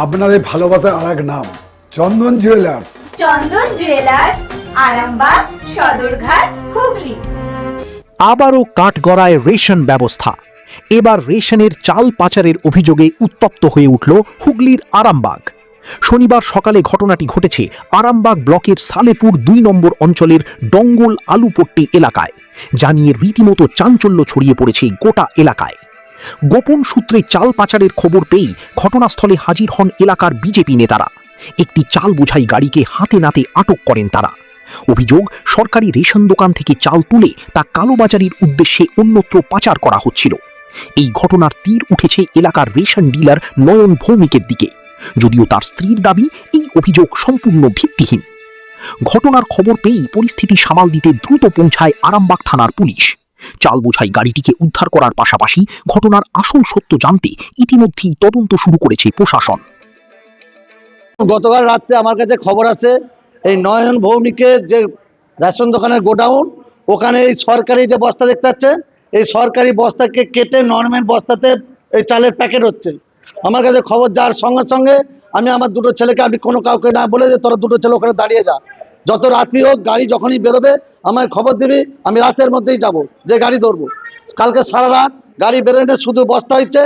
আপনাদের ভালোবাসার আর এক নাম চন্দন জুয়েলার্স। চন্দন জুয়েলার্স, আরামবাগ, সদরঘাট, হুগলি। আবারও কাঠগড়ায় রেশন ব্যবস্থা। এবার রেশনের চাল পাচারের অভিযোগে উত্তপ্ত হয়ে উঠল হুগলির আরামবাগ। শনিবার সকালে ঘটনাটি ঘটেছে আরামবাগ ব্লকের সালেপুর ২ নম্বর অঞ্চলের ডঙ্গল আলুপট্টি এলাকায়, যা নিয়ে রীতিমতো চাঞ্চল্য ছড়িয়ে পড়েছে গোটা এলাকায়। গোপন সূত্রে চাল পাচারের খবর পেয়েই ঘটনাস্থলে হাজির হন এলাকার বিজেপি নেতারা। একটি চাল বোঝাই গাড়িকে হাতে নাতে আটক করেন তারা। অভিযোগ, সরকারি রেশন দোকান থেকে চাল তুলে তা কালোবাজারির উদ্দেশ্যে অন্যত্র পাচার করা হচ্ছিল। এই ঘটনার তীর উঠেছে এলাকার রেশন ডিলার নয়ন ভৌমিকের দিকে, যদিও তার স্ত্রীর দাবি এই অভিযোগ সম্পূর্ণ ভিত্তিহীন। ঘটনার খবর পেয়েই পরিস্থিতি সামাল দিতে দ্রুত পৌঁছায় আরামবাগ থানার পুলিশ। চাল বোঝাই গাড়িটিকে উদ্ধার করার পাশাপাশি ঘটনার আসল সত্য জানতে ইতিমধ্যেই তদন্ত শুরু করেছে প্রশাসন। গতকাল রাতে আমার কাছে খবর আছে, এই নয়ন ভৌমিকের যে রেশন দোকানের গোডাউন, ওখানে এই সরকারি যে বস্তা দেখতে পাচ্ছেন, এই সরকারি বস্তাকে কেটে নর্মাল বস্তাতে এই চালের প্যাকেট হচ্ছে। আমার কাছে খবর যাওয়ার সঙ্গে সঙ্গে আমি আমার দুটো ছেলেকে, আমি কোনো কাউকে না বলে যে তোরা দুটো ছেলে ওখানে দাঁড়িয়ে যা, যত রাত্রি হোক গাড়ি যখনই বেরোবে আমার খবর দিবি, আমি রাতের মধ্যেই যাব, যে গাড়ি ধরবো। কালকে সারা রাত গাড়ি বেরোনে শুধু বস্তা হচ্ছে।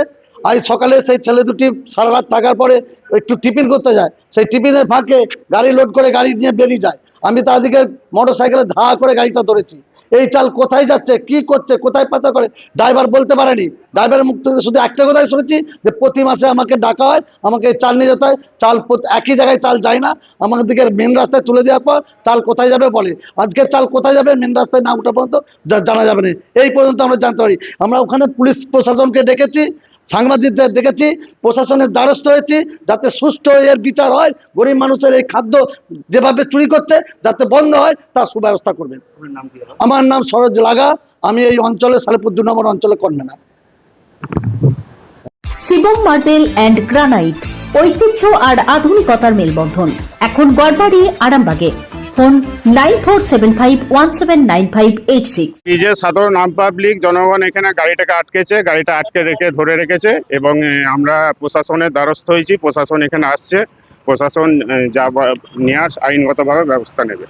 আজ সকালে সেই ছেলে দুটি সারা রাত থাকার পরে একটু টিফিন করতে যায়, সেই টিফিনের ফাঁকে গাড়ি লোড করে গাড়ি নিয়ে বেরিয়ে যায়। আমি তাদেরকে মোটর সাইকেলে ধা করে গাড়িটা ধরেছি। এই চাল কোথায় যাচ্ছে, কি করছে, কোথায় পাতা করে, ড্রাইভার বলতে পারেনি। ড্রাইভারের মুখ থেকে শুধু একটা কথাই শুনেছি যে প্রতি মাসে আমাকে ডাকা হয়, আমাকে চাল নিয়ে যেতে হয়। চাল একই জায়গায় চাল যায় না, আমাদের দিকে মেন রাস্তায় তুলে দেওয়ার পর চাল কোথায় যাবে বলে। আজকের চাল কোথায় যাবে মেন রাস্তায় না ওঠা পর্যন্ত জানা যাবে না, এই পর্যন্ত আমরা জানতে পারি। আমরা ওখানে পুলিশ প্রশাসনকে ডেকেছি, সাংবাদিকদের দেখেছি, প্রশাসনের দ্বারস্থ হয়েছি যাতে সুষ্ঠু এর বিচার হয়। গরিব মানুষের এই খাদ্য যেভাবে চুরি করছে যাতে বন্ধ হয় তার সুব্যবস্থা করবেন। আমার নাম সরোজ লাগা, আমি এই অঞ্চলে সালেপুর ২ নম্বর অঞ্চলে convener. Shivam marble and granite, ঐতিহ্য আর আধুনিকতার মেলবন্ধন, এখন গড়বাড়ি আরামবাগে। ফোন 9475179586। এই যে সাধারণ আম পাবলিক জনগণ এখানে গাড়িটাকে আটকেছে, গাড়িটা আটকে রেখে ধরে রেখেছে এবং আমরা প্রশাসনের দ্বারস্থ হয়েছি। প্রশাসন এখানে আসছে, প্রশাসন যা নেওয়ার আইনগতভাবে ব্যবস্থা নেবে।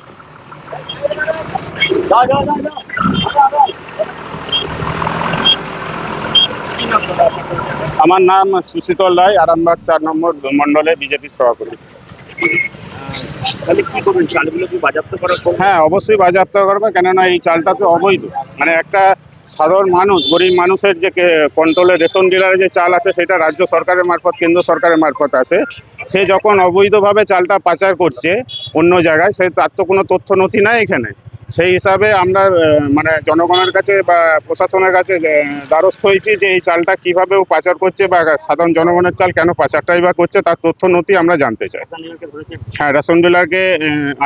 আমার নাম সুশীতল রায়, আরামবাগ ৪ নম্বর মন্ডলে বিজেপি সভাপতি। হ্যাঁ, অবশ্যই বাজেয়াপ্ত করবে, কেননা এই চালটা তো অবৈধ। মানে একটা সাধারণ মানুষ, গরিব মানুষের যে কন্ট্রোলে রেশন ডিলারে যে চাল আছে সেটা রাজ্য সরকারের মারফত, কেন্দ্র সরকারের মারফত আসে। সে যখন অবৈধভাবে চালটা পাচার করছে অন্য জায়গায়, সে তার তো কোনো তথ্য নথি নাই এখানে। সেই হিসাবে আমরা মানে জনগণের কাছে বা প্রশাসনের কাছে দ্বারস্থ হয়েছি যে এই চালটা কীভাবে ও পাচার করছে বা সাধারণ জনগণের চাল কেন পাচারটাই বা করছে তার তথ্য নথি আমরা জানতে চাই। হ্যাঁ, রেশন ডিলারকে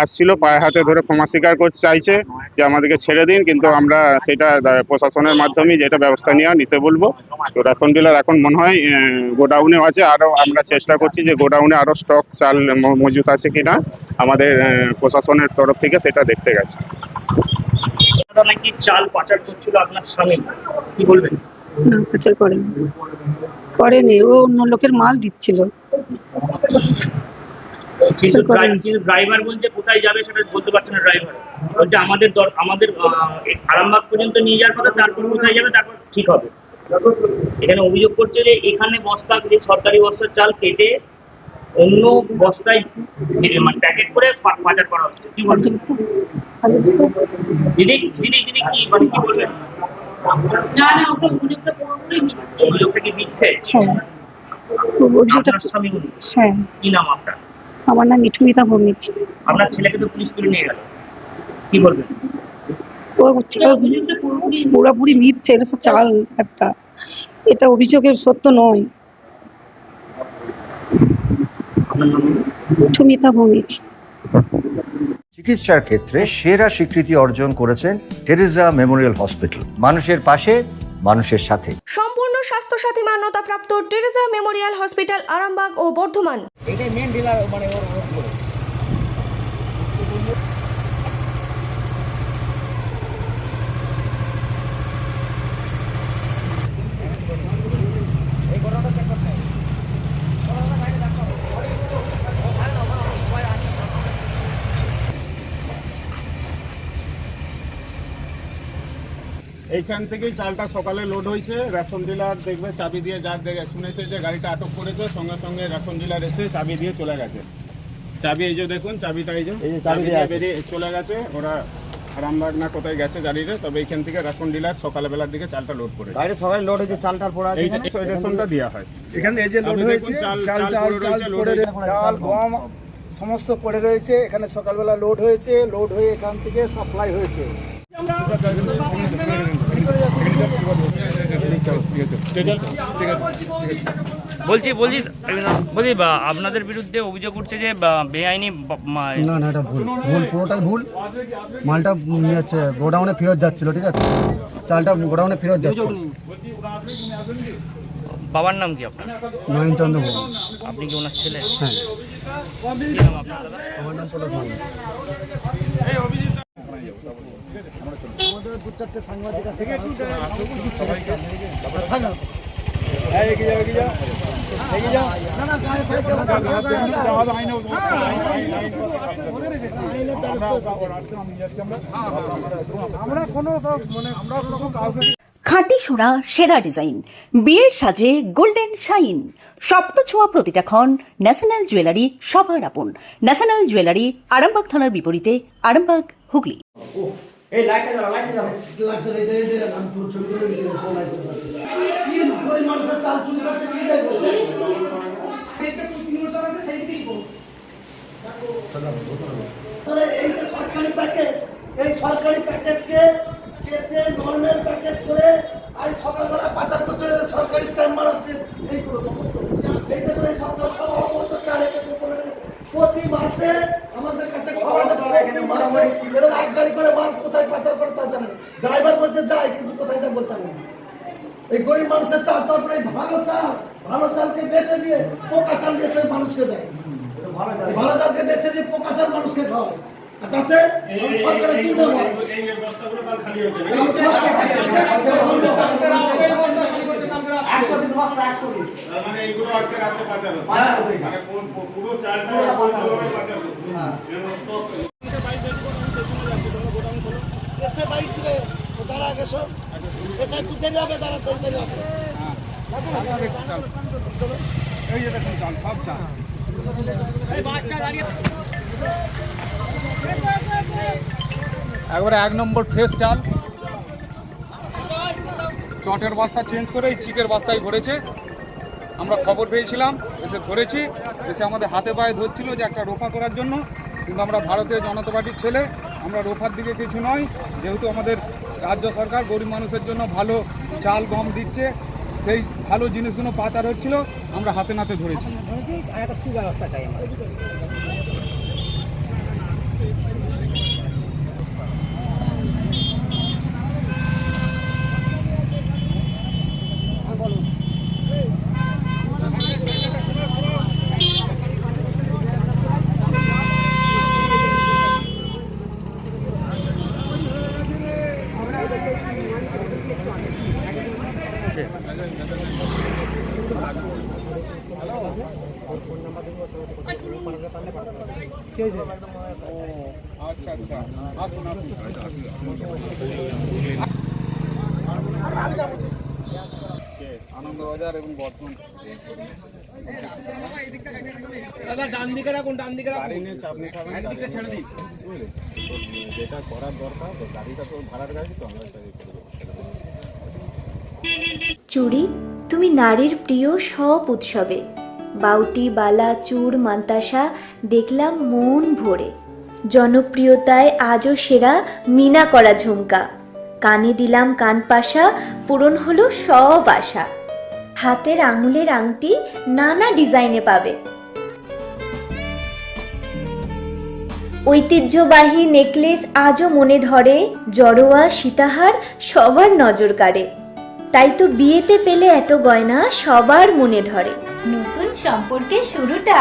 আসছিল, পায়ে হাতে ধরে ক্ষমা স্বীকার করতে চাইছে যে আমাদেরকে ছেড়ে দিন, কিন্তু আমরা সেটা প্রশাসনের মাধ্যমেই যেটা ব্যবস্থা নিতে বলবো। তো রেশন ডিলার এখন মনে হয় গোডাউনেও আছে, আরও আমরা চেষ্টা করছি যে গোডাউনে আরও স্টক চাল মজুত আছে কিনা আমাদের প্রশাসনের তরফ থেকে সেটা দেখতে গেছে। নাকি চাল পাচার করছিল আপনার স্বামী, কি বলবেন? না, পাচার করেনি, ও অন্য লোকের মাল দিচ্ছিল। কিন্তু ড্রাইভার বলছে কোথায় যাবে সেটা বলতে পারছে না। ড্রাইভার বলছে আমাদের আরামবাগ পর্যন্ত নিয়ে যাওয়ার কথা, তারপর কোথায় যাবে তারপর ঠিক হবে। এখানে অভিযোগ করছে যে এখানে বস্তা, সরকারি বস্তার চাল কেটে অন্য বস্তায় মানে প্যাকেট করে পাচার করা হচ্ছে। কি বলছেন দিদি? কি মানে কি বলবেন? না না, ওটা অভিযোগটা পুরোপুরি মিথ্যে। অভিযোগটা কি মিথ্যে? হ্যাঁ, আপনার স্বামী বলুন। হ্যাঁ। কি নাম আপনার? আমার নাম মিঠুমিতা ভৌমিক। আপনার ছেলেকে তো পুলিশ তুলে নিয়ে গেল, কি বলবেন? পুরোপুরি মিথ্যে, এটা চাল একটা, এটা অভিযোগের সত্য নয়। মিঠুমিতা ভৌমিক। চিকিৎসার ক্ষেত্রে সেরা স্বীকৃতি অর্জন করেছেন টেরেজা মেমোরিয়াল হসপিটাল। মানুষের পাশে, মানুষের সাথে। সম্পূর্ণ স্বাস্থ্যসাথী মান্যতাপ্রাপ্ত টেরেজা মেমোরিয়াল হসপিটাল আরামবাগ ও বর্ধমান। এটাই মেন ডিলার মানে এইখান থেকেই চালটা সকালে লোড হয়েছে। রেশন ডিলার দেখবে চাবি দিয়ে যা শুনেছে যে গাড়িটা আটক করেছে, সঙ্গে সঙ্গে রেশন ডিলার এসে চাবি দিয়ে চলে গেছে। চাবি এই যে দেখুন, চাবিটা এই যে চাবি দিয়ে বেরিয়ে চলে গেছে। ওরা আরামবাগ না কোথায় গেছে জানি না, তবে এইখান থেকে রেশন ডিলার সকালবেলার দিকে চালটা লোড করেছে। গাড়ি সকালে লোড হয়েছে, চালটার পড়া এই রেশনটা দেওয়া হয় এখানে এই যে লোড হয়েছে, চাল গম সমস্ত পড়ে রয়েছে এখানে। সকালবেলা লোড হয়েছে, লোড হয়ে এখান থেকে সাপ্লাই হয়েছে। বলছি আপনাদের বিরুদ্ধে অভিযোগ উঠছে যে বেআইনি না না, এটা ভুল, পুরোটাই ভুল। মালটা হচ্ছে গোডাউনে ফেরত যাচ্ছিল, ঠিক আছে, চালটা গোডাউনে ফেরত যাচ্ছিল। বাবার নাম কি আপনার? নয়নচন্দ্র ভৌমিক। আপনি কি ওনার ছেলে? হ্যাঁ। কি নাম আপনার দাদা? আমার নাম পলাশ ভৌমিক। আমাদের দু চারটে সাংবাদিক আছে, খাঁটি সোনা সেরা ডিজাইন, বিয়ের সাজে গোল্ডেন শাইন, স্বপ্ন ছোঁয়া প্রতিটা ক্ষণ। ন্যাশনাল জুয়েলারি সবার আপন। ন্যাশনাল জুয়েলারি আরামবাগ থানার বিপরীতে, আরামবাগ, হুগলি। এই সরকারি প্যাকেটকে কেটে নর্মাল প্যাকেট করে আজ সকালবেলা পাচার করছে সরকারি স্ট্যাম্প মারাতে। এইটা করে প্রতি মাসে আমাদের কাছে খবর আছে, এক গাড়ি করে মাল কোথায় পাচার করে তা জানেন। ড্রাইভার বলছে যায়, কিন্তু কোথায় যায় বলতে না। এই গরিব মানুষের চাল, তারপরে ভালো চালকে বেচে দিয়ে পোকা চাল দিয়েছে মানুষকে দেয়। ভালো চালকে বেচে দিয়ে পোকা চাল মানুষকে খাওয়ায়। তাতে সরকারের কি দেবো? একবারে 1 নম্বর ফ্রেশ চাল, চটের বস্তা চেঞ্জ করে এই চিকের বস্তায় ভরেছে। আমরা খবর পেয়েছিলাম, এসে ধরেছি। এসে আমাদের হাতে পায়ে ধরছিল যে একটা রোফা করার জন্য, কিন্তু আমরা ভারতীয় জনতা পার্টির ছেলে, আমরা রোফার দিকে কিছু নয়। যেহেতু আমাদের রাজ্য সরকার গরিব মানুষের জন্য ভালো চাল গম দিচ্ছে, সেই ভালো জিনিসগুলো পাচার হচ্ছিল, আমরা হাতে নাতে ধরেছি। একটা সুব্যবস্থা চাই আমরা। আচ্ছা আচ্ছা, আসুন আসুন। আনন্দবাজার এবং বর্ধমান। দাদা ডান দিকে রাখুন, ডান দিকে রাখুন। গাড়ি নিয়ে চাপ নিতে হবে, একদিকে ছেড়ে দিন। যেটা করার দরকার, তো গাড়িটা তো ভাড়ার গাড়ি, তো আমরা চুড়ি, তুমি নারীর প্রিয় সব উৎসবে। বাউটি, বালা, চূড়, মান্তাসা দেখলাম মন ভরে। জনপ্রিয়তায় আজও সেরা মিনা করা ঝুমকা। কানে দিলাম কানপাশা, পূরণ হলো সব আশা। হাতের আঙুলের আংটি নানা ডিজাইনে পাবে। ঐতিহ্যবাহী নেকলেস আজও মনে ধরে। জড়োয়া, সীতাহার সবার নজর কাড়ে। তাই তো বিয়েতে পেলে এত গয়না সবার মনে ধরে। নতুন সম্পর্কের শুরুটা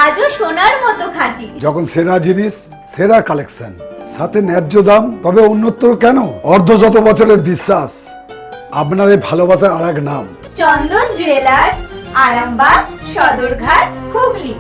আজও সোনার মতো খাঁটি। যখন সেরা জিনিস, সেরা কালেকশন, সাথে ন্যায্য দাম, তবে উন্নতর কেন? অর্ধশত বছরের বিশ্বাস, আপনাদের ভালোবাসার আর এক নাম। চন্দন জুয়েলার্স, আরামবাগ, সদরঘাট, হুগলি।